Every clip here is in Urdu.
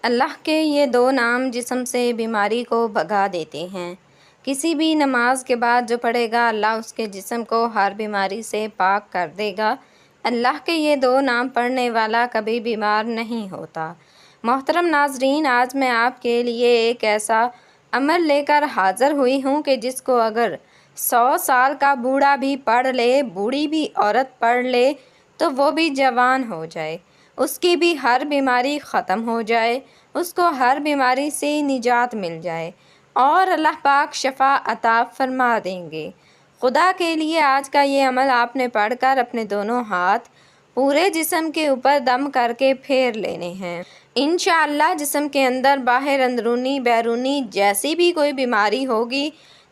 اللہ کے یہ دو نام جسم سے بیماری کو بھگا دیتے ہیں۔ کسی بھی نماز کے بعد جو پڑھے گا اللہ اس کے جسم کو ہر بیماری سے پاک کر دے گا۔ اللہ کے یہ دو نام پڑھنے والا کبھی بیمار نہیں ہوتا۔ محترم ناظرین، آج میں آپ کے لیے ایک ایسا عمل لے کر حاضر ہوئی ہوں کہ جس کو اگر 100 سال کا بوڑھا بھی پڑھ لے، بوڑھی بھی عورت پڑھ لے تو وہ بھی جوان ہو جائے، اس کی بھی ہر بیماری ختم ہو جائے، اس کو ہر بیماری سے نجات مل جائے اور اللہ پاک شفا عطا فرما دیں گے۔ خدا کے لیے آج کا یہ عمل آپ نے پڑھ کر اپنے دونوں ہاتھ پورے جسم کے اوپر دم کر کے پھیر لینے ہیں۔ انشاءاللہ جسم کے اندر باہر اندرونی بیرونی جیسی بھی کوئی بیماری ہوگی،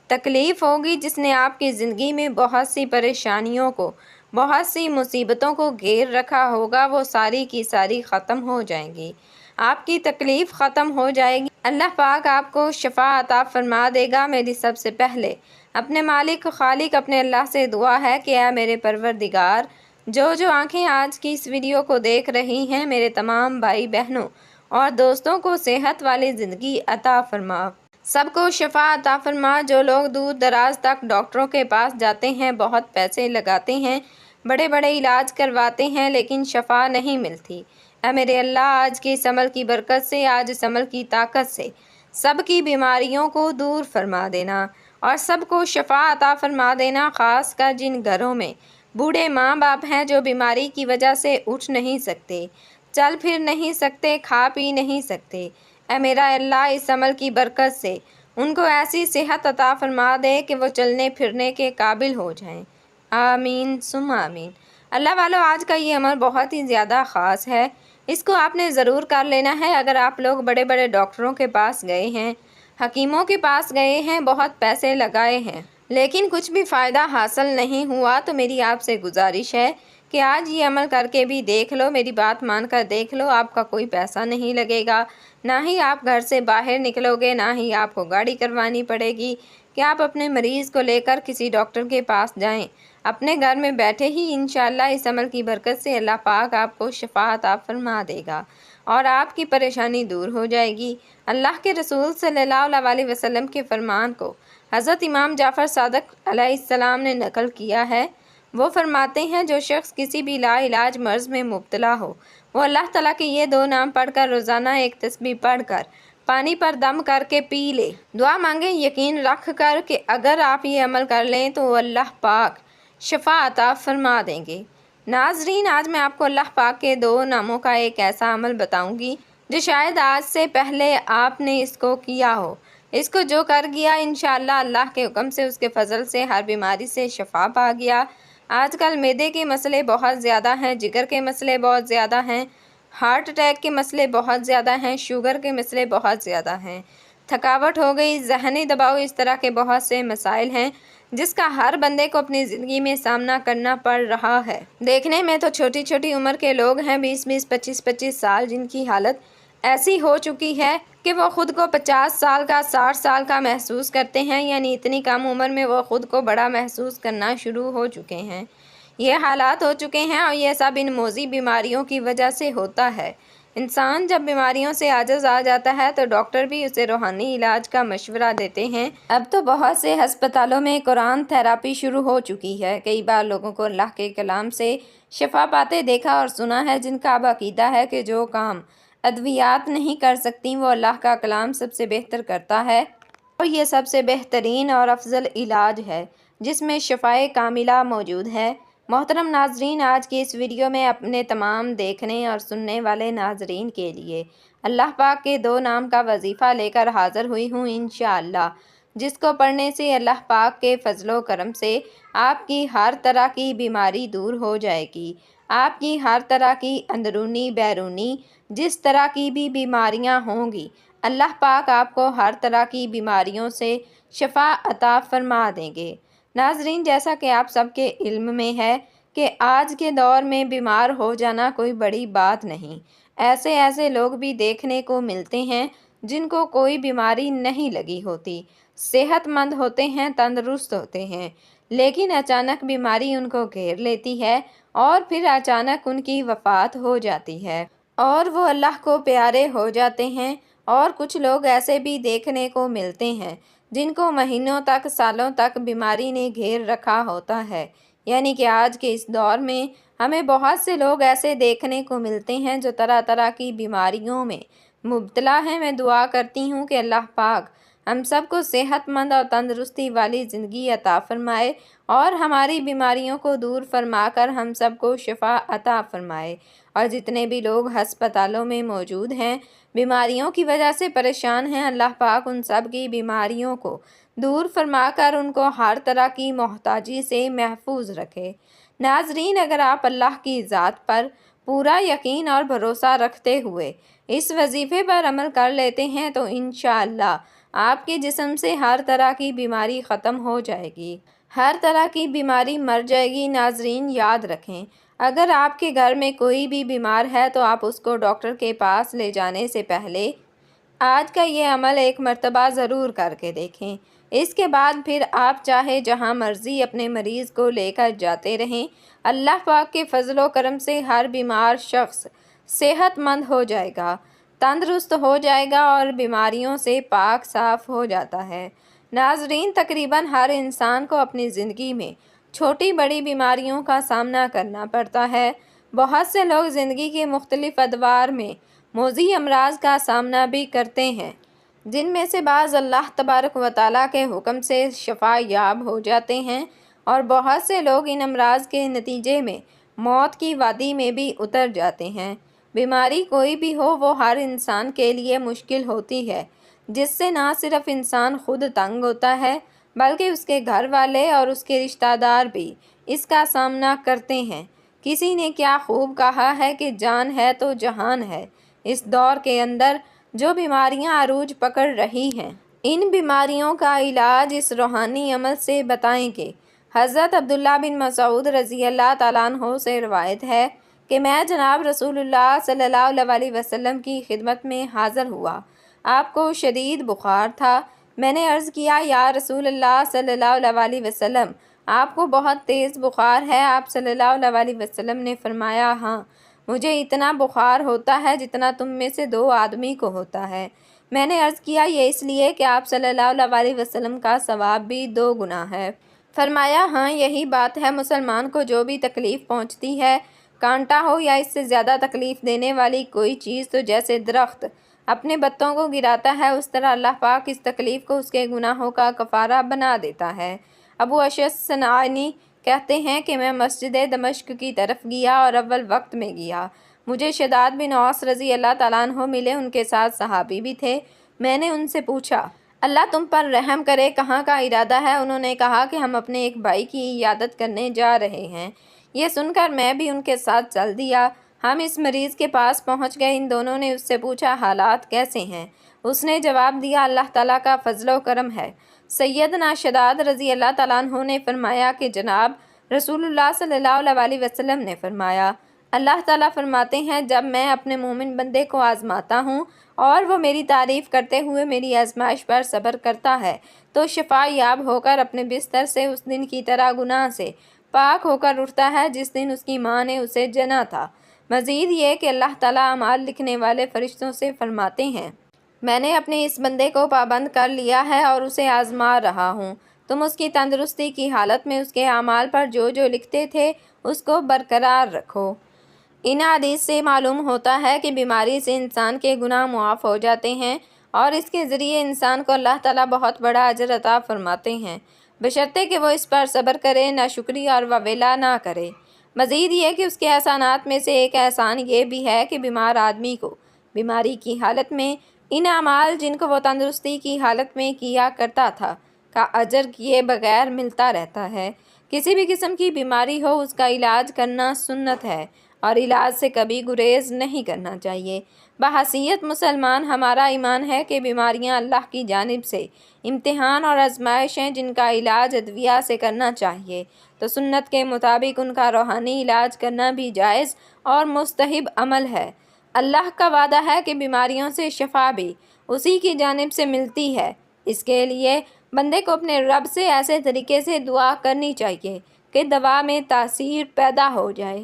تکلیف ہوگی جس نے آپ کی زندگی میں بہت سی پریشانیوں کو، بہت سی مصیبتوں کو گھیر رکھا ہوگا، وہ ساری کی ساری ختم ہو جائیں گی۔ آپ کی تکلیف ختم ہو جائے گی، اللہ پاک آپ کو شفا عطا فرما دے گا۔ میری سب سے پہلے اپنے مالک خالق اپنے اللہ سے دعا ہے کہ اے میرے پروردگار، جو آنکھیں آج کی اس ویڈیو کو دیکھ رہی ہیں، میرے تمام بھائی بہنوں اور دوستوں کو صحت والی زندگی عطا فرما، سب کو شفا عطا فرما۔ جو لوگ دور دراز تک ڈاکٹروں کے پاس جاتے ہیں، بہت پیسے لگاتے ہیں، بڑے بڑے علاج کرواتے ہیں لیکن شفا نہیں ملتی، اے میرے اللہ آج کے اس عمل کی برکت سے، آج اس عمل کی طاقت سے سب کی بیماریوں کو دور فرما دینا اور سب کو شفا عطا فرما دینا۔ خاص کر جن گھروں میں بوڑھے ماں باپ ہیں جو بیماری کی وجہ سے اٹھ نہیں سکتے، چل پھر نہیں سکتے، کھا پی نہیں سکتے، اے میرا اللہ اس عمل کی برکت سے ان کو ایسی صحت عطا فرما دے کہ وہ چلنے پھرنے کے قابل ہو جائیں۔ آمین ثم آمین۔ اللہ والو، آج کا یہ عمل بہت ہی زیادہ خاص ہے، اس کو آپ نے ضرور کر لینا ہے۔ اگر آپ لوگ بڑے بڑے ڈاکٹروں کے پاس گئے ہیں، حکیموں کے پاس گئے ہیں، بہت پیسے لگائے ہیں لیکن کچھ بھی فائدہ حاصل نہیں ہوا، تو میری آپ سے گزارش ہے کہ آج یہ عمل کر کے بھی دیکھ لو، میری بات مان کر دیکھ لو۔ آپ کا کوئی پیسہ نہیں لگے گا، نہ ہی آپ گھر سے باہر نکلو گے، نہ ہی آپ کو گاڑی کروانی پڑے گی کہ آپ اپنے مریض کو لے کر کسی ڈاکٹر کے پاس جائیں۔ اپنے گھر میں بیٹھے ہی انشاءاللہ اس عمل کی برکت سے اللہ پاک آپ کو شفا عطا فرما دے گا اور آپ کی پریشانی دور ہو جائے گی۔ اللہ کے رسول صلی اللہ علیہ وسلم کے فرمان کو حضرت امام جعفر صادق علیہ السلام نے نقل کیا ہے۔ وہ فرماتے ہیں جو شخص کسی بھی لا علاج مرض میں مبتلا ہو، وہ اللہ تعالیٰ کے یہ دو نام پڑھ کر روزانہ ایک تسبیح پڑھ کر پانی پر دم کر کے پی لے، دعا مانگے یقین رکھ کر کہ اگر آپ یہ عمل کر لیں تو اللہ پاک شفا عطا فرما دیں گے۔ ناظرین، آج میں آپ کو اللہ پاک کے دو ناموں کا ایک ایسا عمل بتاؤں گی جو شاید آج سے پہلے آپ نے اس کو کیا ہو۔ اس کو جو کر گیا انشاءاللہ اللہ کے حکم سے، اس کے فضل سے ہر بیماری سے شفا پا گیا۔ آج کل معدے کے مسئلے بہت زیادہ ہیں، جگر کے مسئلے بہت زیادہ ہیں، ہارٹ اٹیک کے مسئلے بہت زیادہ ہیں، شوگر کے مسئلے بہت زیادہ ہیں، تھکاوٹ ہو گئی، ذہنی دباؤ، اس طرح کے بہت سے مسائل ہیں جس کا ہر بندے کو اپنی زندگی میں سامنا کرنا پڑ رہا ہے۔ دیکھنے میں تو چھوٹی چھوٹی عمر کے لوگ ہیں، 20 25 سال، جن کی حالت ایسی ہو چکی ہے کہ وہ خود کو 50 سال کا، 60 سال کا محسوس کرتے ہیں، یعنی اتنی کم عمر میں وہ خود کو بڑا محسوس کرنا شروع ہو چکے ہیں۔ یہ حالات ہو چکے ہیں اور یہ سب ان موذی بیماریوں کی وجہ سے ہوتا ہے۔ انسان جب بیماریوں سے عاجز آ جاتا ہے تو ڈاکٹر بھی اسے روحانی علاج کا مشورہ دیتے ہیں۔ اب تو بہت سے ہسپتالوں میں قرآن تھراپی شروع ہو چکی ہے۔ کئی بار لوگوں کو اللہ کے کلام سے شفا پاتے دیکھا اور سنا ہے، جن کا اب عقیدہ ہے کہ جو کام ادویات نہیں کر سکتی وہ اللہ کا کلام سب سے بہتر کرتا ہے اور یہ سب سے بہترین اور افضل علاج ہے جس میں شفائے کاملہ موجود ہے۔ محترم ناظرین، آج کی اس ویڈیو میں اپنے تمام دیکھنے اور سننے والے ناظرین کے لیے اللہ پاک کے دو نام کا وظیفہ لے کر حاضر ہوئی ہوں انشاءاللہ، جس کو پڑھنے سے اللہ پاک کے فضل و کرم سے آپ کی ہر طرح کی بیماری دور ہو جائے گی۔ آپ کی ہر طرح کی اندرونی بیرونی جس طرح کی بھی بیماریاں ہوں گی، اللہ پاک آپ کو ہر طرح کی بیماریوں سے شفا عطا فرما دیں گے۔ ناظرین، جیسا کہ آپ سب کے علم میں ہے کہ آج کے دور میں بیمار ہو جانا کوئی بڑی بات نہیں۔ ایسے لوگ بھی دیکھنے کو ملتے ہیں جن کو کوئی بیماری نہیں لگی ہوتی، صحت مند ہوتے ہیں، تندرست ہوتے ہیں، لیکن اچانک بیماری ان کو گھیر لیتی ہے اور پھر اچانک ان کی وفات ہو جاتی ہے۔ اور وہ اللہ کو پیارے ہو جاتے ہیں۔ اور کچھ لوگ ایسے بھی دیکھنے کو ملتے ہیں جن کو مہینوں تک، سالوں تک بیماری نے گھیر رکھا ہوتا ہے۔ یعنی کہ آج کے اس دور میں ہمیں بہت سے لوگ ایسے دیکھنے کو ملتے ہیں جو طرح طرح کی بیماریوں میں مبتلا ہیں۔ میں دعا کرتی ہوں کہ اللہ پاک ہم سب کو صحت مند اور تندرستی والی زندگی عطا فرمائے اور ہماری بیماریوں کو دور فرما کر ہم سب کو شفا عطا فرمائے۔ اور جتنے بھی لوگ ہسپتالوں میں موجود ہیں، بیماریوں کی وجہ سے پریشان ہیں، اللہ پاک ان سب کی بیماریوں کو دور فرما کر ان کو ہر طرح کی محتاجی سے محفوظ رکھے۔ ناظرین، اگر آپ اللہ کی ذات پر پورا یقین اور بھروسہ رکھتے ہوئے اس وظیفے پر عمل کر لیتے ہیں تو انشاءاللہ آپ کے جسم سے ہر طرح کی بیماری ختم ہو جائے گی، ہر طرح کی بیماری مر جائے گی۔ ناظرین، یاد رکھیں، اگر آپ کے گھر میں کوئی بھی بیمار ہے تو آپ اس کو ڈاکٹر کے پاس لے جانے سے پہلے آج کا یہ عمل ایک مرتبہ ضرور کر کے دیکھیں۔ اس کے بعد پھر آپ چاہے جہاں مرضی اپنے مریض کو لے کر جاتے رہیں، اللہ پاک کے فضل و کرم سے ہر بیمار شخص صحت مند ہو جائے گا، تندرست ہو جائے گا اور بیماریوں سے پاک صاف ہو جاتا ہے۔ ناظرین، تقریباً ہر انسان کو اپنی زندگی میں چھوٹی بڑی بیماریوں کا سامنا کرنا پڑتا ہے۔ بہت سے لوگ زندگی کے مختلف ادوار میں موذی امراض کا سامنا بھی کرتے ہیں، جن میں سے بعض اللہ تبارک و تعالیٰ کے حکم سے شفا یاب ہو جاتے ہیں اور بہت سے لوگ ان امراض کے نتیجے میں موت کی وادی میں بھی اتر جاتے ہیں۔ بیماری کوئی بھی ہو، وہ ہر انسان کے لیے مشکل ہوتی ہے، جس سے نہ صرف انسان خود تنگ ہوتا ہے بلکہ اس کے گھر والے اور اس کے رشتہ دار بھی اس کا سامنا کرتے ہیں۔ کسی نے کیا خوب کہا ہے کہ جان ہے تو جہان ہے۔ اس دور کے اندر جو بیماریاں عروج پکڑ رہی ہیں، ان بیماریوں کا علاج اس روحانی عمل سے بتائیں کہ حضرت عبداللہ بن مسعود رضی اللہ تعالیٰ عنہ سے روایت ہے کہ میں جناب رسول اللہ صلی اللہ علیہ وسلم کی خدمت میں حاضر ہوا۔ آپ کو شدید بخار تھا۔ میں نے عرض کیا، یا رسول اللہ صلی اللہ علیہ وسلم، آپ کو بہت تیز بخار ہے؟ آپ صلی اللہ علیہ وسلم نے فرمایا، ہاں، مجھے اتنا بخار ہوتا ہے جتنا تم میں سے 2 آدمی کو ہوتا ہے۔ میں نے عرض کیا، یہ اس لیے کہ آپ صلی اللہ علیہ وسلم کا ثواب بھی 2 گنا ہے۔ فرمایا، ہاں، یہی بات ہے۔ مسلمان کو جو بھی تکلیف پہنچتی ہے، کانٹا ہو یا اس سے زیادہ تکلیف دینے والی کوئی چیز، تو جیسے درخت اپنے پتوں کو گراتا ہے، اس طرح اللہ پاک اس تکلیف کو اس کے گناہوں کا کفارہ بنا دیتا ہے۔ ابو اشعث صنعانی کہتے ہیں کہ میں مسجد دمشق کی طرف گیا اور اول وقت میں گیا۔ مجھے شداد بن اوس رضی اللہ تعالیٰ عنہ ملے، ان کے ساتھ صحابی بھی تھے۔ میں نے ان سے پوچھا، اللہ تم پر رحم کرے، کہاں کا ارادہ ہے؟ انہوں نے کہا کہ ہم اپنے ایک بھائی کی عیادت کرنے جا رہے ہیں۔ یہ سن کر میں بھی ان کے ساتھ چل دیا۔ ہم اس مریض کے پاس پہنچ گئے۔ ان دونوں نے اس سے پوچھا، حالات کیسے ہیں؟ اس نے جواب دیا، اللہ تعالیٰ کا فضل و کرم ہے۔ سیدنا شداد رضی اللہ تعالیٰ عنہ نے فرمایا کہ جناب رسول اللہ صلی اللہ علیہ وسلم نے فرمایا، اللہ تعالیٰ فرماتے ہیں، جب میں اپنے مومن بندے کو آزماتا ہوں اور وہ میری تعریف کرتے ہوئے میری آزمائش پر صبر کرتا ہے تو شفا یاب ہو کر اپنے بستر سے اس دن کی طرح گناہ سے پاک ہو کر اٹھتا ہے جس دن اس کی ماں نے اسے جنا تھا۔ مزید یہ کہ اللہ تعالیٰ اعمال لکھنے والے فرشتوں سے فرماتے ہیں، میں نے اپنے اس بندے کو پابند کر لیا ہے اور اسے آزما رہا ہوں۔ تم اس کی تندرستی کی حالت میں اس کے اعمال پر جو جو لکھتے تھے اس کو برقرار رکھو۔ ان حدیث سے معلوم ہوتا ہے کہ بیماری سے انسان کے گناہ معاف ہو جاتے ہیں اور اس کے ذریعے انسان کو اللہ تعالیٰ بہت بڑا اجر عطا فرماتے ہیں، بشرطے کہ وہ اس پر صبر کرے، ناشکری اور وویلا نہ کرے۔ مزید یہ کہ اس کے احسانات میں سے ایک احسان یہ بھی ہے کہ بیمار آدمی کو بیماری کی حالت میں ان اعمال جن کو وہ تندرستی کی حالت میں کیا کرتا تھا کا اجر کیے بغیر ملتا رہتا ہے۔ کسی بھی قسم کی بیماری ہو، اس کا علاج کرنا سنت ہے اور علاج سے کبھی گریز نہیں کرنا چاہیے۔ بحیثیت مسلمان ہمارا ایمان ہے کہ بیماریاں اللہ کی جانب سے امتحان اور آزمائش ہیں جن کا علاج ادویہ سے کرنا چاہیے، تو سنت کے مطابق ان کا روحانی علاج کرنا بھی جائز اور مستحب عمل ہے۔ اللہ کا وعدہ ہے کہ بیماریوں سے شفا بھی اسی کی جانب سے ملتی ہے۔ اس کے لیے بندے کو اپنے رب سے ایسے طریقے سے دعا کرنی چاہیے کہ دوا میں تاثیر پیدا ہو جائے۔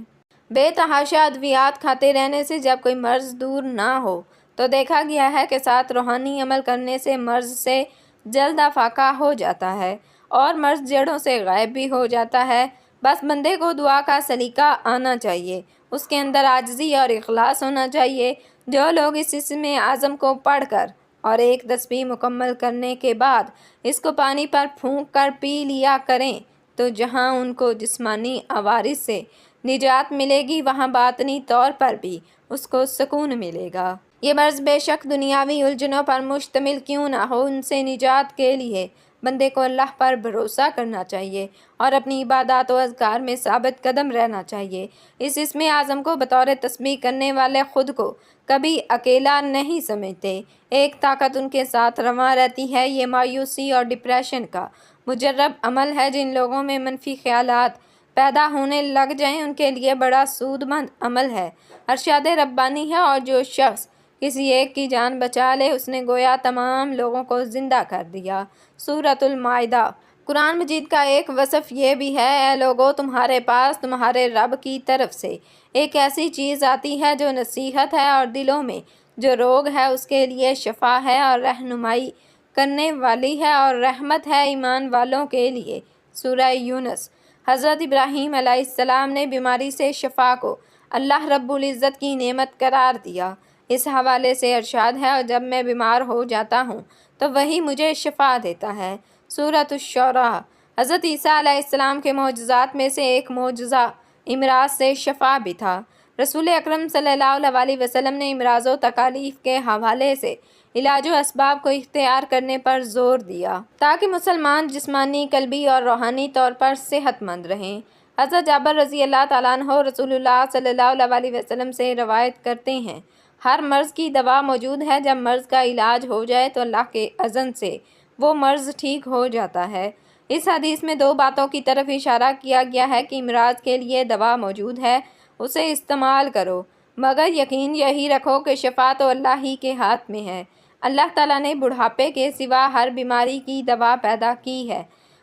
بے تحاشا ادویات کھاتے رہنے سے جب کوئی مرض دور نہ ہو تو دیکھا گیا ہے کہ ساتھ روحانی عمل کرنے سے مرض سے جلد افاقہ ہو جاتا ہے اور مرض جڑوں سے غائب بھی ہو جاتا ہے۔ بس بندے کو دعا کا سلیقہ آنا چاہیے، اس کے اندر عاجزی اور اخلاص ہونا چاہیے۔ جو لوگ اس اسم اعظم کو پڑھ کر اور ایک تسبیح مکمل کرنے کے بعد اس کو پانی پر پھونک کر پی لیا کریں تو جہاں ان کو جسمانی عوارض سے نجات ملے گی وہاں باطنی طور پر بھی اس کو سکون ملے گا۔ یہ مرض بے شک دنیاوی الجھنوں پر مشتمل کیوں نہ ہو، ان سے نجات کے لیے بندے کو اللہ پر بھروسہ کرنا چاہیے اور اپنی عبادات و اذکار میں ثابت قدم رہنا چاہیے۔ اس اسم اعظم کو بطور تسبیح کرنے والے خود کو کبھی اکیلا نہیں سمجھتے، ایک طاقت ان کے ساتھ رواں رہتی ہے۔ یہ مایوسی اور ڈپریشن کا مجرب عمل ہے۔ جن لوگوں میں منفی خیالات پیدا ہونے لگ جائیں ان کے لیے بڑا سود مند عمل ہے، ارشاد ربانی ہے، اور جو شخص کسی ایک کی جان بچا لے اس نے گویا تمام لوگوں کو زندہ کر دیا۔ سورۃ المائدہ۔ قرآن مجید کا ایک وصف یہ بھی ہے، اے لوگو تمہارے پاس تمہارے رب کی طرف سے ایک ایسی چیز آتی ہے جو نصیحت ہے اور دلوں میں جو روگ ہے اس کے لیے شفا ہے اور رہنمائی کرنے والی ہے اور رحمت ہے ایمان والوں کے لیے۔ سورہ یونس۔ حضرت ابراہیم علیہ السلام نے بیماری سے شفا کو اللہ رب العزت کی نعمت قرار دیا۔ اس حوالے سے ارشاد ہے، اور جب میں بیمار ہو جاتا ہوں تو وہی مجھے شفا دیتا ہے۔ سورۃ الشعراء۔ حضرت عیسیٰ علیہ السلام کے معجزات میں سے ایک معجزہ امراض سے شفا بھی تھا۔ رسول اکرم صلی اللہ علیہ وسلم نے امراض و تکالیف کے حوالے سے علاج و اسباب کو اختیار کرنے پر زور دیا تاکہ مسلمان جسمانی، قلبی اور روحانی طور پر صحت مند رہیں۔ حضرت جابر رضی اللہ تعالیٰ عنہ رسول اللہ صلی اللہ علیہ وسلم سے روایت کرتے ہیں، ہر مرض کی دوا موجود ہے، جب مرض کا علاج ہو جائے تو اللہ کے اذن سے وہ مرض ٹھیک ہو جاتا ہے۔ اس حدیث میں دو باتوں کی طرف اشارہ کیا گیا ہے کہ امراض کے لیے دوا موجود ہے، اسے استعمال کرو، مگر یقین یہی رکھو کہ شفا تو اللہ ہی کے ہاتھ میں ہے۔ اللہ تعالیٰ نے بڑھاپے کے سوا ہر بیماری کی دوا پیدا کی ہے۔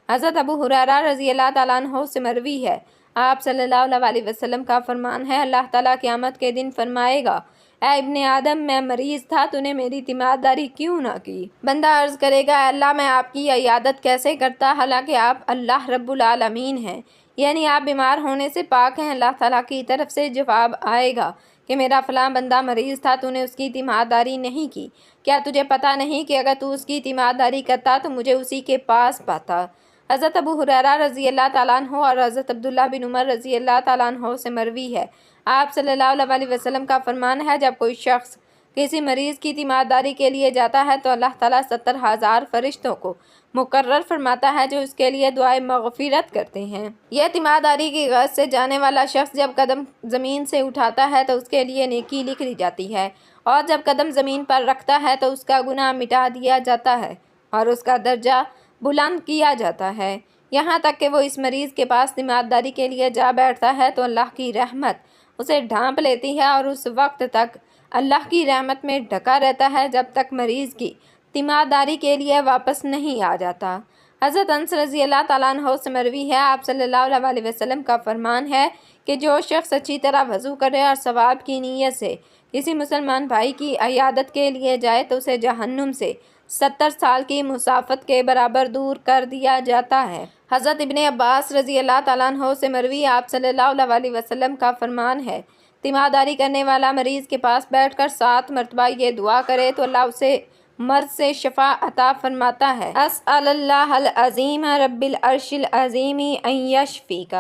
حضرت ابو ہریرہ رضی اللہ تعالیٰ عنہ سے مروی ہے، آپ صلی اللہ علیہ وسلم کا فرمان ہے، اللہ تعالیٰ قیامت کے دن فرمائے گا، اے ابن آدم میں مریض تھا، تو نے میری تیمارداری کیوں نہ کی؟ بندہ عرض کرے گا، اے اللہ میں آپ کی عیادت کیسے کرتا حالانکہ آپ اللہ رب العالمین ہیں، یعنی آپ بیمار ہونے سے پاک ہیں۔ اللہ تعالیٰ کی طرف سے جواب آئے گا کہ میرا فلاں بندہ مریض تھا، تو نے اس کی تیمارداری نہیں کی، کیا تجھے پتہ نہیں کہ اگر تو اس کی تیمارداری کرتا تو مجھے اسی کے پاس پاتا؟ حضرت ابو ہریرہ رضی اللہ تعالیٰ عنہ اور حضرت عبداللہ بن عمر رضی اللہ تعالیٰ عنہ سے مروی ہے، آپ صلی اللہ علیہ وسلم کا فرمان ہے، جب کوئی شخص کسی مریض کی تیمارداری کے لیے جاتا ہے تو اللہ تعالیٰ 70,000 فرشتوں کو مقرر فرماتا ہے جو اس کے لیے دعائے مغفرت کرتے ہیں۔ یہ تیمارداری کی غرض سے جانے والا شخص جب قدم زمین سے اٹھاتا ہے تو اس کے لیے نیکی لکھ دی جاتی ہے، اور جب قدم زمین پر رکھتا ہے تو اس کا گناہ مٹا دیا جاتا ہے اور اس کا درجہ بلند کیا جاتا ہے، یہاں تک کہ وہ اس مریض کے پاس تیمارداری کے لیے جا بیٹھتا ہے تو اللہ کی رحمت اسے ڈھانپ لیتی ہے اور اس وقت تک اللہ کی رحمت میں ڈھکا رہتا ہے جب تک مریض کی تیمارداری کے لیے واپس نہیں آ جاتا۔ حضرت انس رضی اللہ تعالیٰ عنہ سے مروی ہے، آپ صلی اللہ علیہ وسلم کا فرمان ہے کہ جو شخص اچھی طرح وضو کرے اور ثواب کی نیت سے کسی مسلمان بھائی کی عیادت کے لیے جائے تو اسے جہنم سے 70 سال کی مسافت کے برابر دور کر دیا جاتا ہے۔ حضرت ابن عباس رضی اللہ تعالیٰ عنہ سے مروی، آپ صلی اللہ علیہ وسلم کا فرمان ہے، تیمارداری کرنے والا مریض کے پاس بیٹھ کر 7 مرتبہ یہ دعا کرے تو اللہ اسے مرض سے شفا عطا فرماتا ہے۔ اسأل اللہ العظیم رب العرش العظیم ان یشفیک۔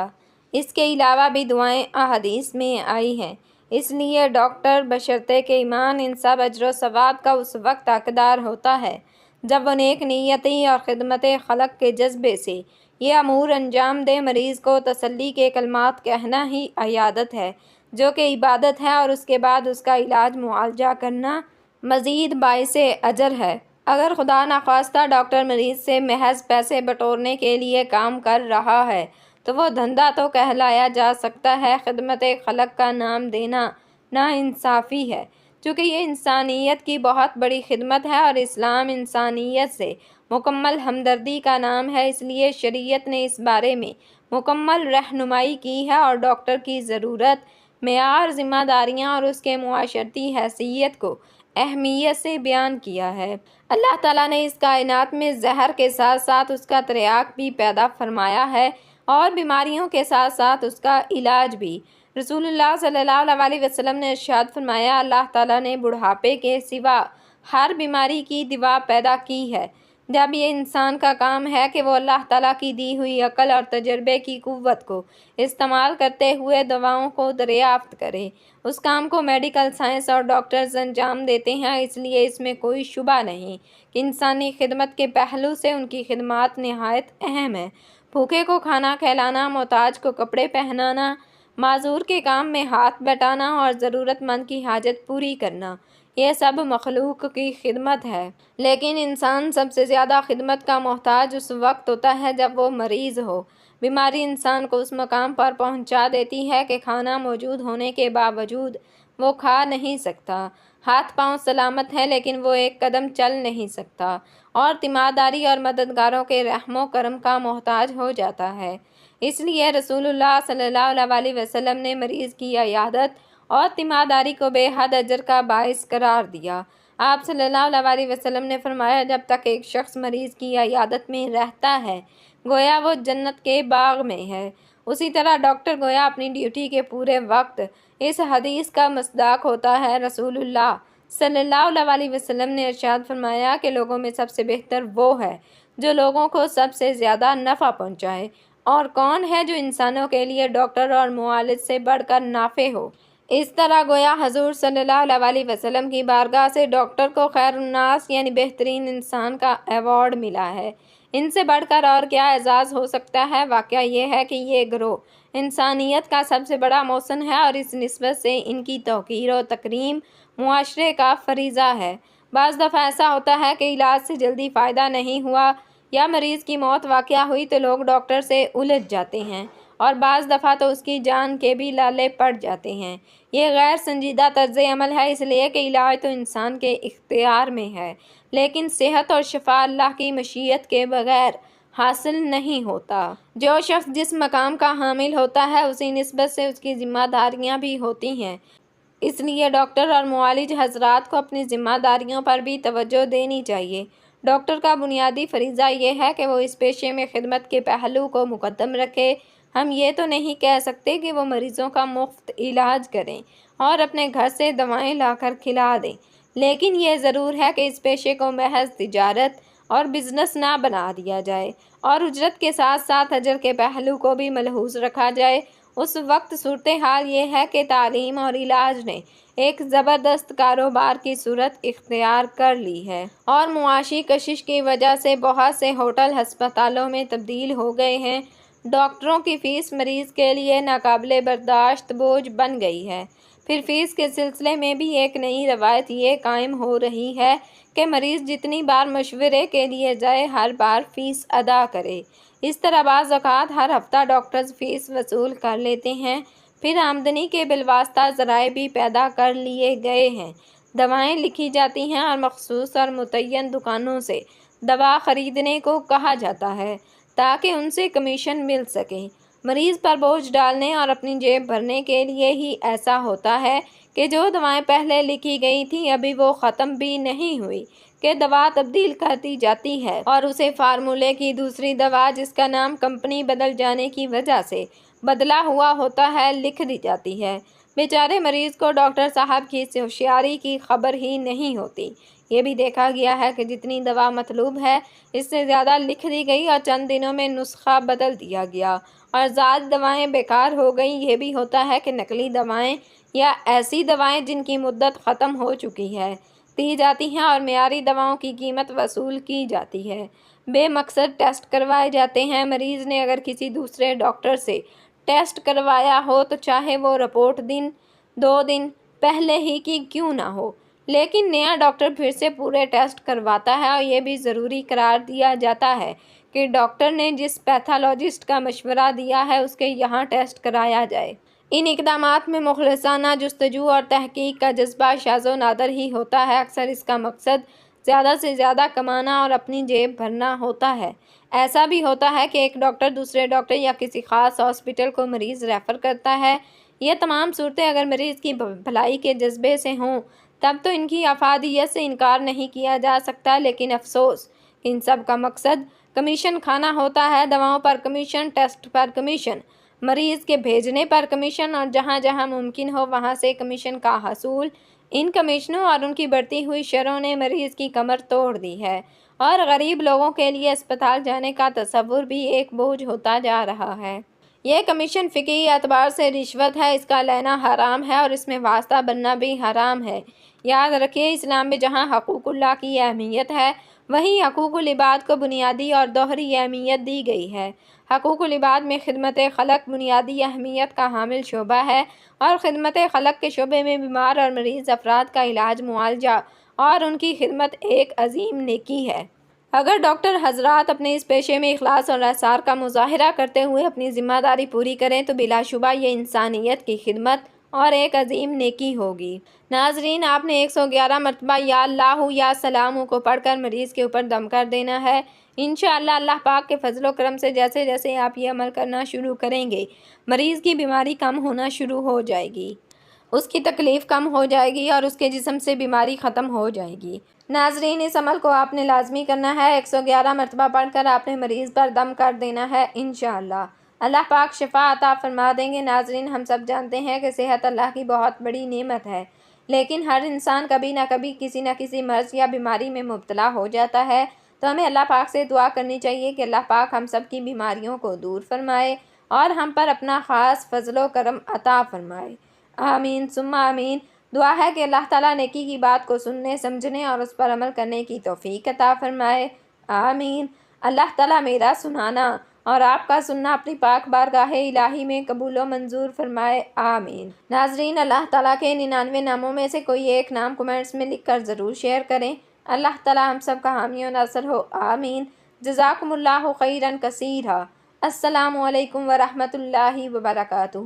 اس کے علاوہ بھی دعائیں احادیث میں آئی ہیں، اس لیے ڈاکٹر بشرطے کہ ایمان ان سب اجر و ثواب کا اس وقت حقدار ہوتا ہے جب وہ نیک نیتی اور خدمت خلق کے جذبے سے یہ امور انجام دے۔ مریض کو تسلی کے کلمات کہنا ہی عیادت ہے جو کہ عبادت ہے، اور اس کے بعد اس کا علاج معالجہ کرنا مزید باعث اجر ہے۔ اگر خدا نخواستہ ڈاکٹر مریض سے محض پیسے بٹورنے کے لیے کام کر رہا ہے تو وہ دھندا تو کہلایا جا سکتا ہے، خدمت خلق کا نام دینا ناانصافی ہے، چونکہ یہ انسانیت کی بہت بڑی خدمت ہے اور اسلام انسانیت سے مکمل ہمدردی کا نام ہے، اس لیے شریعت نے اس بارے میں مکمل رہنمائی کی ہے اور ڈاکٹر کی ضرورت معیار، ذمہ داریاں اور اس کے معاشرتی حیثیت کو اہمیت سے بیان کیا ہے۔ اللہ تعالیٰ نے اس کائنات میں زہر کے ساتھ ساتھ اس کا تریاق بھی پیدا فرمایا ہے اور بیماریوں کے ساتھ ساتھ اس کا علاج بھی۔ رسول اللہ صلی اللہ علیہ وسلم نے ارشاد فرمایا، اللہ تعالیٰ نے بڑھاپے کے سوا ہر بیماری کی دوا پیدا کی ہے۔ جب یہ انسان کا کام ہے کہ وہ اللہ تعالیٰ کی دی ہوئی عقل اور تجربے کی قوت کو استعمال کرتے ہوئے دواؤں کو دریافت کرے۔ اس کام کو میڈیکل سائنس اور ڈاکٹرز انجام دیتے ہیں، اس لیے اس میں کوئی شبہ نہیں کہ انسانی خدمت کے پہلو سے ان کی خدمات نہایت اہم ہیں۔ بھوکے کو کھانا کھلانا، محتاج کو کپڑے پہنانا، معذور کے کام میں ہاتھ بٹانا اور ضرورت مند کی حاجت پوری کرنا، یہ سب مخلوق کی خدمت ہے۔ لیکن انسان سب سے زیادہ خدمت کا محتاج اس وقت ہوتا ہے جب وہ مریض ہو۔ بیماری انسان کو اس مقام پر پہنچا دیتی ہے کہ کھانا موجود ہونے کے باوجود وہ کھا نہیں سکتا، ہاتھ پاؤں سلامت ہیں لیکن وہ ایک قدم چل نہیں سکتا، اور تیمارداری اور مددگاروں کے رحم و کرم کا محتاج ہو جاتا ہے۔ اس لیے رسول اللہ صلی اللہ علیہ وسلم نے مریض کی عیادت اور تیمارداری کو بے حد اجر کا باعث قرار دیا۔ آپ صلی اللہ علیہ وسلم نے فرمایا، جب تک ایک شخص مریض کی عیادت میں رہتا ہے گویا وہ جنت کے باغ میں ہے۔ اسی طرح ڈاکٹر گویا اپنی ڈیوٹی کے پورے وقت اس حدیث کا مصداق ہوتا ہے۔ رسول اللہ صلی اللہ علیہ وسلم نے ارشاد فرمایا کہ لوگوں میں سب سے بہتر وہ ہے جو لوگوں کو سب سے زیادہ نفع پہنچائے، اور کون ہے جو انسانوں کے لیے ڈاکٹر اور معالج سے بڑھ کر نافع ہو۔ اس طرح گویا حضور صلی اللہ علیہ وسلم کی بارگاہ سے ڈاکٹر کو خیر الناس یعنی بہترین انسان کا ایوارڈ ملا ہے۔ ان سے بڑھ کر اور کیا اعزاز ہو سکتا ہے؟ واقعہ یہ ہے کہ یہ گروہ انسانیت کا سب سے بڑا محسن ہے اور اس نسبت سے ان کی توقیر و تکریم معاشرے کا فریضہ ہے۔ بعض دفعہ ایسا ہوتا ہے کہ علاج سے جلدی فائدہ نہیں ہوا یا مریض کی موت واقع ہوئی تو لوگ ڈاکٹر سے الجھ جاتے ہیں، اور بعض دفعہ تو اس کی جان کے بھی لالے پڑ جاتے ہیں۔ یہ غیر سنجیدہ طرز عمل ہے، اس لیے کہ علاج تو انسان کے اختیار میں ہے، لیکن صحت اور شفا اللہ کی مشیت کے بغیر حاصل نہیں ہوتا۔ جو شخص جس مقام کا حامل ہوتا ہے اسی نسبت سے اس کی ذمہ داریاں بھی ہوتی ہیں۔ اس لیے ڈاکٹر اور معالج حضرات کو اپنی ذمہ داریوں پر بھی توجہ دینی چاہیے۔ ڈاکٹر کا بنیادی فریضہ یہ ہے کہ وہ اس پیشے میں خدمت کے پہلو کو مقدم رکھے۔ ہم یہ تو نہیں کہہ سکتے کہ وہ مریضوں کا مفت علاج کریں اور اپنے گھر سے دوائیں لا کر کھلا دیں، لیکن یہ ضرور ہے کہ اس پیشے کو محض تجارت اور بزنس نہ بنا دیا جائے، اور اجرت کے ساتھ ساتھ اجر کے پہلو کو بھی ملحوظ رکھا جائے۔ اس وقت صورتحال یہ ہے کہ تعلیم اور علاج نے ایک زبردست کاروبار کی صورت اختیار کر لی ہے، اور معاشی کشش کی وجہ سے بہت سے ہوٹل ہسپتالوں میں تبدیل ہو گئے ہیں۔ ڈاکٹروں کی فیس مریض کے لیے ناقابل برداشت بوجھ بن گئی ہے۔ پھر فیس کے سلسلے میں بھی ایک نئی روایت یہ قائم ہو رہی ہے کہ مریض جتنی بار مشورے کے لیے جائے ہر بار فیس ادا کرے۔ اس طرح بعض اوقات ہر ہفتہ ڈاکٹرز فیس وصول کر لیتے ہیں۔ پھر آمدنی کے بالواسطہ ذرائع بھی پیدا کر لیے گئے ہیں۔ دوائیں لکھی جاتی ہیں اور مخصوص اور متعین دکانوں سے دوا خریدنے کو کہا جاتا ہے تاکہ ان سے کمیشن مل سکے۔ مریض پر بوجھ ڈالنے اور اپنی جیب بھرنے کے لیے ہی ایسا ہوتا ہے کہ جو دوائیں پہلے لکھی گئی تھیں ابھی وہ ختم بھی نہیں ہوئی کہ دوا تبدیل کر دی جاتی ہے اور اسے فارمولے کی دوسری دوا جس کا نام کمپنی بدل جانے کی وجہ سے بدلا ہوا ہوتا ہے لکھ دی جاتی ہے۔ بیچارے مریض کو ڈاکٹر صاحب کی اس ہوشیاری کی خبر ہی نہیں ہوتی۔ یہ بھی دیکھا گیا ہے کہ جتنی دوا مطلوب ہے اس سے زیادہ لکھ دی گئی اور چند دنوں میں نسخہ بدل دیا گیا اور زائد دوائیں بیکار ہو گئیں۔ یہ بھی ہوتا ہے کہ نقلی دوائیں یا ایسی دوائیں جن کی مدت ختم ہو چکی ہے دی جاتی ہیں اور معیاری دواؤں کی قیمت وصول کی جاتی ہے۔ بے مقصد ٹیسٹ کروائے جاتے ہیں۔ مریض نے اگر کسی دوسرے ڈاکٹر سے ٹیسٹ کروایا ہو تو چاہے وہ رپورٹ دو دن پہلے ہی کی کیوں نہ ہو، لیکن نیا ڈاکٹر پھر سے پورے ٹیسٹ کرواتا ہے اور یہ بھی ضروری قرار دیا جاتا ہے کہ ڈاکٹر نے جس پیتھالوجسٹ کا مشورہ دیا ہے اس کے یہاں ٹیسٹ کرایا جائے۔ ان اقدامات میں مخلصانہ جستجو اور تحقیق کا جذبہ شاذ و نادر ہی ہوتا ہے۔ اکثر اس کا مقصد زیادہ سے زیادہ کمانا اور اپنی جیب بھرنا ہوتا ہے۔ ایسا بھی ہوتا ہے کہ ایک ڈاکٹر دوسرے ڈاکٹر یا کسی خاص ہاسپٹل کو مریض ریفر کرتا ہے یہ تمام صورتیں اگر مریض کی بھلائی کے جذبے سے ہوں تب تو ان کی افادیت سے انکار نہیں کیا جا سکتا، لیکن افسوس ان سب کا مقصد کمیشن کھانا ہوتا ہے۔ دواؤں پر کمیشن، ٹیسٹ پر کمیشن، مریض کے بھیجنے پر کمیشن اور جہاں جہاں ممکن ہو وہاں سے کمیشن کا حصول۔ ان کمیشنوں اور ان کی بڑھتی ہوئی شرحوں نے مریض کی کمر توڑ دی ہے اور غریب لوگوں کے لیے اسپتال جانے کا تصور بھی ایک بوجھ ہوتا جا رہا ہے۔ یہ کمیشن فقہی اعتبار سے رشوت ہے، اس کا لینا حرام ہے اور اس میں واسطہ بننا بھی حرام ہے۔ یاد رکھیے، اسلام میں جہاں حقوق اللہ کی اہمیت ہے وہیں حقوق العباد کو بنیادی اور دوہری اہمیت دی گئی ہے۔ حقوق العباد میں خدمت خلق بنیادی اہمیت کا حامل شعبہ ہے اور خدمت خلق کے شعبے میں بیمار اور مریض افراد کا علاج، معالجہ اور ان کی خدمت ایک عظیم نیکی ہے۔ اگر ڈاکٹر حضرات اپنے اس پیشے میں اخلاص اور احسان کا مظاہرہ کرتے ہوئے اپنی ذمہ داری پوری کریں تو بلا شبہ یہ انسانیت کی خدمت اور ایک عظیم نیکی ہوگی۔ ناظرین، آپ نے 111 مرتبہ یا اللہ یا سلام کو پڑھ کر مریض کے اوپر دم کر دینا ہے۔ انشاءاللہ اللہ پاک کے فضل و کرم سے جیسے جیسے آپ یہ عمل کرنا شروع کریں گے، مریض کی بیماری کم ہونا شروع ہو جائے گی، اس کی تکلیف کم ہو جائے گی اور اس کے جسم سے بیماری ختم ہو جائے گی۔ ناظرین، اس عمل کو آپ نے لازمی کرنا ہے۔ 111 مرتبہ پڑھ کر آپ نے مریض پر دم کر دینا ہے۔ انشاءاللہ اللہ پاک شفا عطا فرما دیں گے۔ ناظرین، ہم سب جانتے ہیں کہ صحت اللہ کی بہت بڑی نعمت ہے، لیکن ہر انسان کبھی نہ کبھی کسی نہ کسی مرض یا بیماری میں مبتلا ہو جاتا ہے، تو ہمیں اللہ پاک سے دعا کرنی چاہیے کہ اللہ پاک ہم سب کی بیماریوں کو دور فرمائے اور ہم پر اپنا خاص فضل و کرم عطا فرمائے۔ آمین ثم آمین۔ دعا ہے کہ اللہ تعالیٰ نیکی کی بات کو سننے، سمجھنے اور اس پر عمل کرنے کی توفیق عطا فرمائے۔ آمین۔ اللہ تعالیٰ میرا سنانا اور آپ کا سننا اپنی پاک بارگاہ الہی میں قبول و منظور فرمائے۔ آمین۔ ناظرین، اللہ تعالیٰ کے 99 ناموں میں سے کوئی ایک نام کمنٹس میں لکھ کر ضرور شیئر کریں۔ اللہ تعالیٰ ہم سب کا حامی و ناصر ہو۔ آمین۔ جزاکم اللہ خیرا کثیرا۔ السلام علیکم ورحمۃ اللہ وبرکاتہ۔